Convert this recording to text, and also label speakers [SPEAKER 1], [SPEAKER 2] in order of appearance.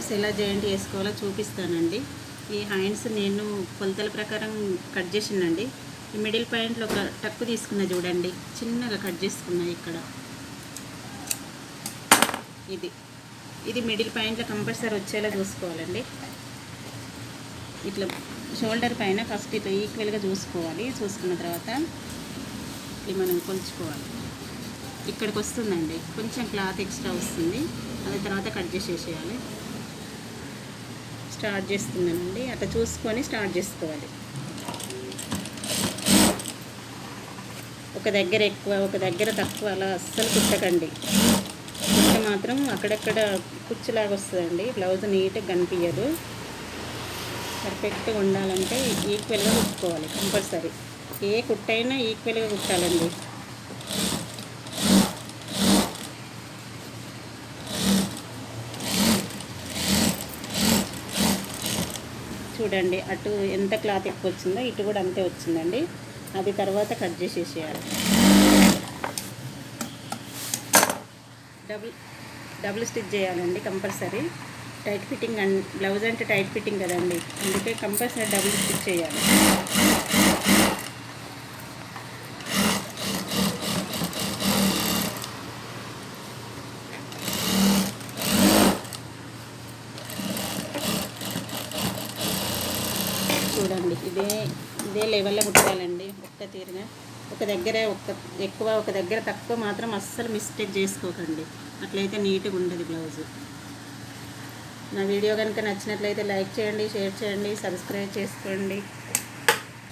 [SPEAKER 1] Hands ఎలా joint చేసుకోవాలో చూపిస్తానండి. ఈ హ్యాండ్స్ నేను కొలతల ప్రకారం కట్ చేసిందండి. ఈ మిడిల్ పాయింట్లో ఒక టక్కు తీసుకున్నా చూడండి, చిన్నగా కట్ చేసుకున్నా ఇక్కడ. ఇది మిడిల్ పాయింట్లో కంపల్సరీ వచ్చేలా చూసుకోవాలండి. ఇట్లా షోల్డర్ పైన ఫస్ట్ ఇట్లా ఈక్వల్గా చూసుకోవాలి. చూసుకున్న తర్వాత ఇది మనం కొలుచుకోవాలి. ఇక్కడికి వస్తుందండి, కొంచెం క్లాత్ ఎక్స్ట్రా వస్తుంది, అది తర్వాత కట్ చేసేసేయాలి. స్టార్ట్ చేస్తున్నానండి, అట్లా చూసుకొని స్టార్ట్ చేసుకోవాలి. ఒక దగ్గర ఎక్కువ ఒక దగ్గర తక్కువ అలా అస్సలు కుట్టకండి. కుట్ట మాత్రం అక్కడక్కడ కుచ్చులాగా వస్తుందండి, బ్లౌజ్ నీట్గా కనిపించదు. పర్ఫెక్ట్గా ఉండాలంటే ఈక్వల్గా కుట్టుకోవాలి కంపల్సరీ. ఏ కుట్టైనా ఈక్వల్గా కుట్టాలండి. చూడండి, అటు ఎంత క్లాత్ ఎక్కువ వచ్చిందో ఇటు కూడా అంతే వచ్చిందండి. అది తర్వాత కట్ చేసేసేయాలి. డబుల్ స్టిచ్ చేయాలండి కంపల్సరీ. టైట్ ఫిట్టింగ్ బ్లౌజ్ అంటే టైట్ ఫిట్టింగ్ కదండి, అందుకే కంపల్సరీ డబుల్ స్టిచ్ చేయాలి. చూడండి, ఇదే లెవెల్లో కుట్టాలండి. ఒక్క తీరుగా ఒక దగ్గర ఎక్కువ ఒక దగ్గర తక్కువ మాత్రం అస్సలు మిస్టేక్ చేసుకోకండి, అట్లయితే నీట్గా ఉండదు బ్లౌజు. నా వీడియో కనుక నచ్చినట్లయితే లైక్ చేయండి, షేర్ చేయండి, సబ్స్క్రైబ్ చేసుకోండి.